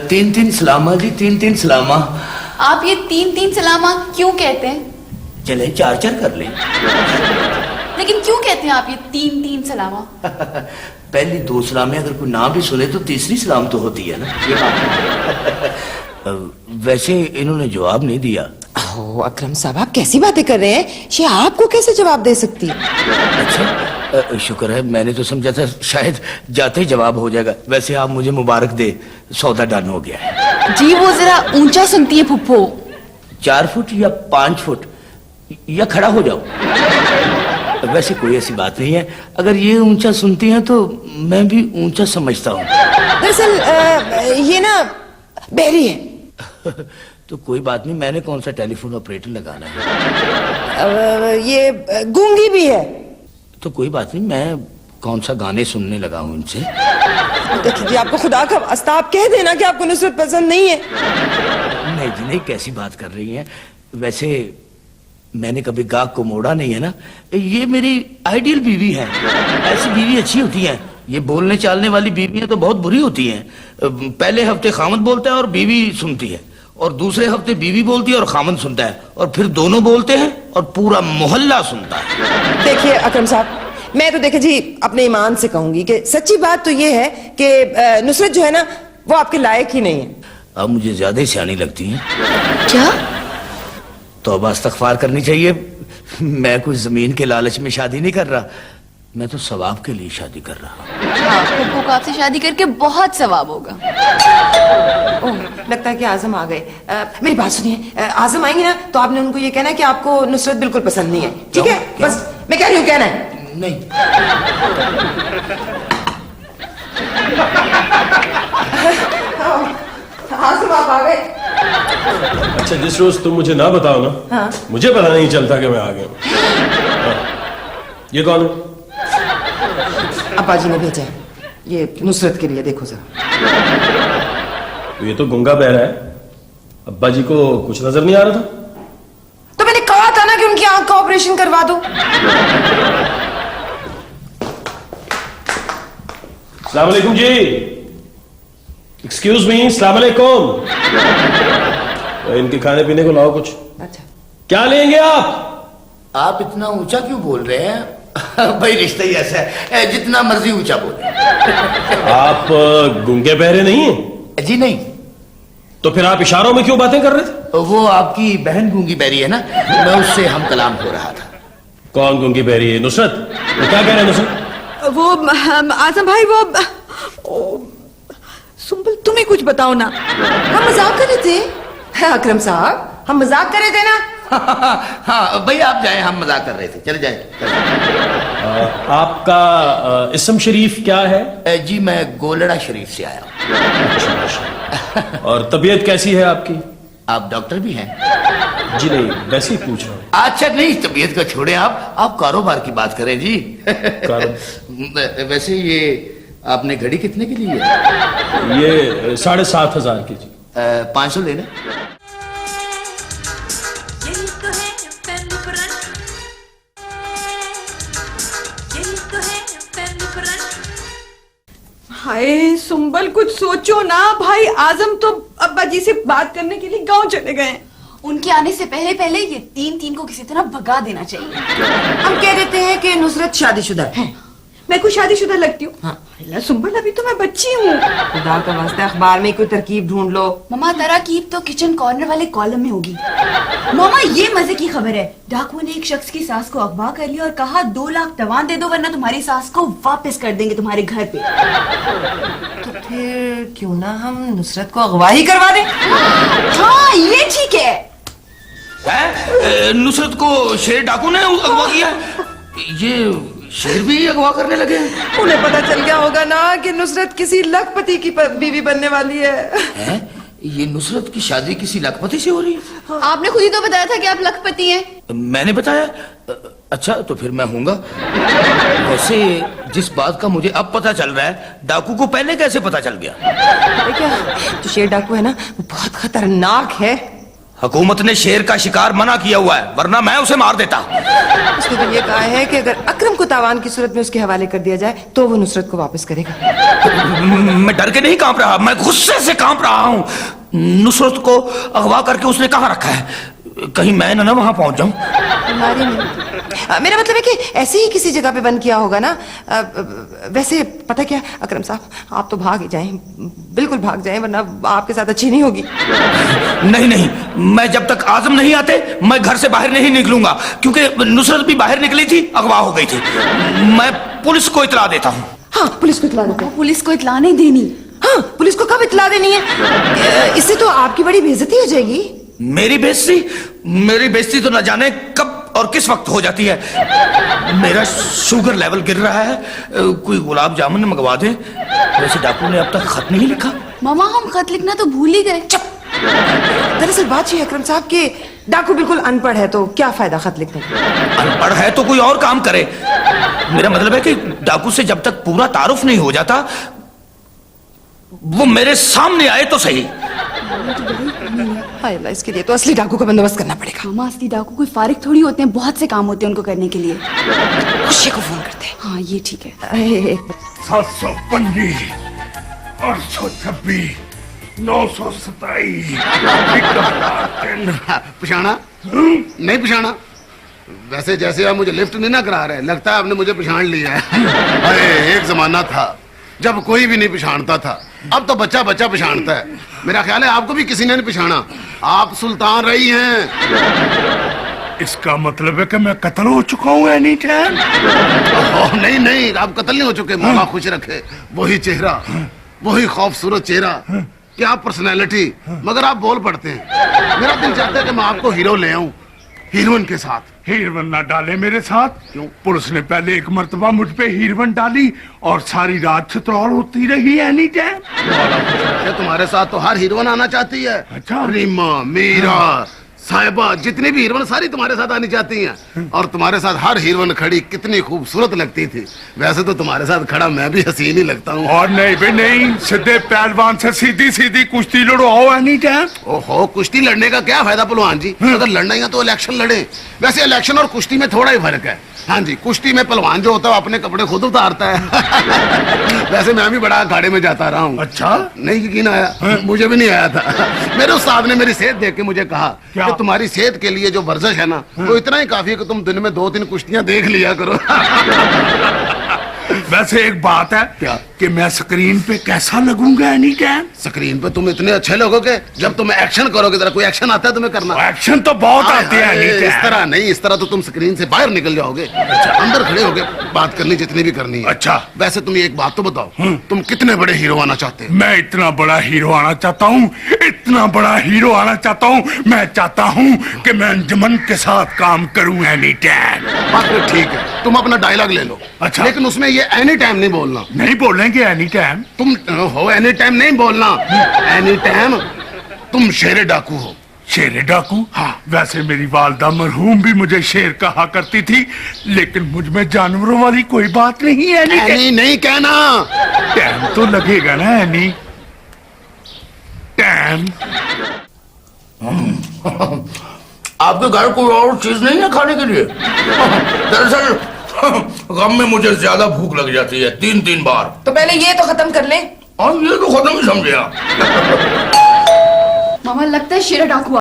तीन तीन सलामा जी, तीन तीन सलामा। आप ये तीन तीन सलामा क्यों कहते हैं? चले चार चार कर ले। लेकिन क्यों कहते हैं आप ये तीन तीन सलामा? पहली दो सलामें अगर कोई ना भी सुने तो तीसरी सलाम तो होती है ना, ये बात। वैसे इन्होंने जवाब नहीं दिया। ओह अकरम साहब, आप कैसी बातें कर रहे हैं? ये आपको कैसे जवाब दे सकती है? अच्छा, शुक्र है, मैंने तो समझा था शायद जाते ही जवाब हो जाएगा। वैसे आप मुझे मुबारक दे, सौदा डन हो गया है। जी वो जरा ऊंचा सुनती है फुप्पो। 4 फुट या 5 फुट या खड़ा हो जाओ। वैसे कोई ऐसी बात नहीं है, अगर ये ऊंचा सुनती हैं तो मैं भी ऊंचा समझता हूँ। दरअसल ये ना बहरी है। तो कोई बात नहीं, मैंने कौन सा टेलीफोन ऑपरेटर लगाना है। ये गूंगी भी है। तो कोई बात नहीं, मैं कौन सा गाने सुनने लगा हूँ उनसे। देखिए जी, आपको खुदा का वास्ता आप कह देना कि आपको नुसरत पसंद नहीं है। नहीं जी नहीं, कैसी बात कर रही हैं। वैसे मैंने कभी गाहक को मोड़ा नहीं है ना। ये मेरी आइडियल बीवी है। ऐसी बीवी अच्छी होती है। ये बोलने चालने वाली बीवियां तो बहुत बुरी होती हैं। पहले हफ्ते खामद बोलता है और बीवी सुनती है, और दूसरे हफ्ते बीवी बोलती है और खामद सुनता है, और फिर दोनों बोलते हैं और पूरा मोहल्ला सुनता है। देखिए अकरम साहब, मैं तो देखिए जी अपने ईमान से कहूंगी कि सच्ची बात तो ये है कि नुसरत जो है ना वो आपके लायक ही नहीं है। अब मुझे ज्यादा ही सियानी लगती है। क्या? तौबा इस्तग़फ़ार करनी चाहिए। मैं कोई जमीन के लालच में शादी नहीं कर रहा, मैं तो सवाब के लिए शादी कर रहा हूँ। फुप्पो को आपसे शादी करके बहुत सवाब होगा। ओह, लगता है कि आजम आ गए। मेरी बात सुनिए, आजम आएंगे ना तो आपने उनको ये कहना है कि आपको नुसरत बिल्कुल पसंद नहीं है, ठीक है? बस मैं कह रही हूँ, कहना है। नहीं। आजम आप आ गए। अच्छा, जिस रोज तुम मुझे ना बताओ ना, हाँ? मुझे पता नहीं चलता कि मैं आ गया हूं। ये कौन है? अब्बा जी ने भेजा है, ये नुसरत के लिए, देखो जरा। तो ये तो गूंगा बहरा है। अब्बा जी को कुछ नजर नहीं आ रहा था? तो मैंने कहा था ना कि उनकी आंख का ऑपरेशन करवा दो। अस्सलाम वालेकुम जी। एक्सक्यूज मी, अस्सलाम वालेकुम। इनके खाने पीने को लाओ कुछ। अच्छा, क्या लेंगे आप? आप इतना ऊंचा क्यों बोल रहे हैं? भाई रिश्ता ही ऐसा है, जितना मर्जी ऊंचा बोले। आप गूंगे बहरे नहीं हैं? जी नहीं। तो फिर आप इशारों में क्यों बातें कर रहे थे? वो आपकी बहन गूंगी बहरी है ना, मैं उससे हम कलाम हो रहा था। कौन गूंगी बहरी है? नुसरत? तो क्या कह रहे हैं नुसरत? वो आजम भाई, वो सुंबल तुम ही कुछ बताओ ना। हम मजाक कर रहे थे। अकरम साहब, हम मजाक कर रहे थे ना। हाँ भाई आप जाए, हम मजाक कर रहे थे, चले जाए। आपका इस्म शरीफ क्या है? जी मैं गोलड़ा शरीफ से आया हूँ। और तबीयत कैसी है आपकी? आप डॉक्टर भी हैं? जी नहीं, वैसे ही पूछ रहा हूँ। अच्छा नहीं, तबीयत का छोड़े, आप कारोबार की बात करें जी। वैसे ये आपने घड़ी कितने की ली है? ये 7,500 की जी। 500 लेना। यही तो है पहलू ब्रश, यही तो है पहलू ब्रश। हाय सुंबल, कुछ सोचो ना। भाई आजम तो अब्बा जी से बात करने के लिए गांव चले गए। उनके आने से पहले पहले ये तीन तीन को किसी तरह भगा देना चाहिए। हम कह देते हैं कि नुसरत शादीशुदा है। मैं कुछ शादीशुदा लगती हूँ? हाँ। अल्लाह सुंबल, अभी तो मैं बच्ची हूँ। खुदा का वास्ता अखबार में कोई तरकीब ढूंढ लो। ममा तरकीब तो किचन कॉर्नर वाले कॉलम में होगी। मामा ये मजे की खबर है, डाकुओं ने एक शख्स की सास को अगवा कर लिया और कहा 2 लाख तवान दे दो वरना तुम्हारी सास को वापस कर देंगे तुम्हारे घर पे। तो फिर क्यों ना हम नुसरत को अगवा ही करवा दें? हाँ ये ठीक है। नुसरत को शेर डाकू ने अगवा किया? ये शेर भी अगवा करने लगे? उन्हें पता चल गया होगा ना कि नुसरत किसी लखपति की बीवी बनने वाली है। ये नुसरत की शादी किसी लखपति से हो रही है? आपने खुद ही तो बताया था कि आप लखपति हैं। मैंने बताया? अच्छा तो फिर मैं हूँगा। वैसे जिस बात का मुझे अब पता चल रहा है, डाकू को पहले कैसे पता चल गया? क्या जो शेर डाकू है ना वो बहुत खतरनाक है। हुकूमत ने शेर का शिकार मना किया हुआ है, वरना मैं उसे मार देता। उसने तो ये कहा है कि अगर अकरम को तावान की सूरत में उसके हवाले कर दिया जाए तो वो नुसरत को वापस करेगा। मैं डर के नहीं कांप रहा, मैं गुस्से से कांप रहा हूँ। नुसरत को अगवा करके उसने कहाँ रखा है? कहीं मैं ना वहां पहुंच जाऊं। तुम्हारी नहीं, मेरा मतलब है कि ऐसे ही किसी जगह पे बंद किया होगा ना। वैसे पता क्या अकरम साहब, आप तो भाग ही जाएं, बिल्कुल भाग जाएं, वरना आपके साथ अच्छी नहीं होगी। नहीं नहीं, मैं जब तक आजम नहीं आते मैं घर से बाहर नहीं निकलूंगा, क्योंकि नुसरत भी बाहर निकली थी, अगवा हो गई थी। मैं पुलिस को इतला देता हूँ। हाँ, पुलिस को इतला देते हैं। पुलिस को इतला नहीं देनी। हाँ, पुलिस को कब इतला देनी है? इससे तो आपकी बड़ी बेइज्जती हो जाएगी। मेरी बेइज्जती तो न जाने कब और किस वक्त हो जाती है। मेरा शुगर लेवल गिर रहा है, कोई गुलाब जामुन मंगवा दे। वैसे डाकू ने अब तक खत नहीं लिखा। मामा हम खत लिखना तो भूल ही गए। दरअसल बात ये है अकरम साहब कि डाकू बिल्कुल अनपढ़ है, तो क्या फायदा खत लिखने का? अनपढ़ है तो कोई और काम करे। मेरा मतलब है कि डाकू से जब तक पूरा तारुफ नहीं हो जाता, वो मेरे सामने आए तो सही। हाय अल्लाह, इसके लिए तो असली डाकू का बंदोबस्त करना पड़ेगा। मामा असली डाकू कोई फारिग थोड़ी होते हैं, बहुत से काम होते हैं उनको करने के लिए। खुशी को फोन करते हैं। हाँ ये ठीक है। 725 826 927 पछाना नहीं पछाना? वैसे जैसे आप मुझे लिफ्ट नहीं ना करा रहे, लगता है आपने मुझे पछान लिया है। अरे एक जमाना था जब कोई भी नहीं पछानता था, अब तो बच्चा बच्चा पछानता है। मेरा ख्याल है आपको भी किसी ने नहीं पछाना। आप सुल्तान रही हैं। इसका मतलब है कि मैं कत्ल हो चुका हूँ एनी टाइम? नहीं नहीं, आप कत्ल नहीं हो चुके। मौला खुश रखे। वही चेहरा, वही खूबसूरत चेहरा, क्या पर्सनैलिटी, मगर आप बोल पड़ते हैं। मेरा दिल चाहता है कि मैं आपको हीरो ले आऊं, हीरोइन के साथ। हीरवन ना डाले मेरे साथ। क्यों? पुलिस ने पहले एक मर्तबा मुझ पे हीरवन डाली और सारी रात छितरौल होती रही एनी टाइम। तुम्हारे साथ तो हर हीरोइन आना चाहती है। अच्छा। रीमा, मीरा, साहिबा, जितनी भी हीरोइन सारी तुम्हारे साथ आनी चाहती हैं। और तुम्हारे साथ हर हीरोइन खड़ी कितनी खूबसूरत लगती थी। वैसे तो तुम्हारे साथ खड़ा मैं भी हसीन ही लगता हूँ। और नहीं भी नहीं, सीधे पहलवान से सीधी सीधी कुश्ती लड़वाओ एनी टाइम। ओहो, कुश्ती लड़ने का क्या फायदा पहलवान जी? अगर लड़ना ही है तो इलेक्शन लड़े। वैसे इलेक्शन और कुश्ती में थोड़ा ही फर्क है। हाँ जी, कुश्ती में पहलवान जो होता है अपने कपड़े खुद उतारता है। वैसे मैं भी बड़ा अखाड़े में जाता रहा हूँ। अच्छा? नहीं यकीन आया? मुझे भी नहीं आया था। मेरे उस्ताद ने मेरी सेहत देख के मुझे कहा कि तुम्हारी सेहत के लिए जो वर्जिश है ना, वो इतना ही काफी है कि तुम दिन में 2-3 कुश्तियां देख लिया करो। वैसे एक बात है क्या? कि मैं स्क्रीन पे कैसा लगूंगा एनी टाइम? स्क्रीन पे तुम इतने अच्छे लगोगे जब तुम एक्शन करोगे। जरा कोई एक्शन आता है तुम्हें करना? एक्शन तो बहुत आते हैं एनी इस टाइम। तरह नहीं, इस तरह तो तुम स्क्रीन से बाहर निकल जाओगे। अंदर खड़े होगे बात करनी जितनी भी करनी है। अच्छा। वैसे तुम एक बात तो बताओ, तुम कितने बड़े हीरो आना चाहते हो? मैं इतना बड़ा हीरो आना चाहता हूँ, इतना बड़ा हीरो आना चाहता हूँ। मैं चाहता हूँ कि मैं अंजुमन के साथ काम करूँ एनी टाइम। बात तो ठीक है, तुम अपना डायलॉग ले लो। अच्छा। लेकिन उसमें ये एनी टाइम नहीं बोलना। नहीं बोलेंगे एनी टाइम। तुम हो एनी टाइम नहीं बोलना। एनी टाइम तुम शेर डाकू हो। शेर डाकू? हाँ। वैसे मेरी वालदा मरहूम भी मुझे शेर कहा करती थी, लेकिन मुझ में जानवरों वाली कोई बात नहीं है। एनी नहीं कहना। टाइम तो लगेगा ना एनी टाइम। आपके घर कोई और चीज नहीं है खाने के लिए? दरअसल गम में मुझे ज्यादा भूख लग जाती है, 3-3 बार। तो पहले ये तो खत्म कर ले। और ये तो खत्म ही समझे आप। मामा लगता है शेर डाकू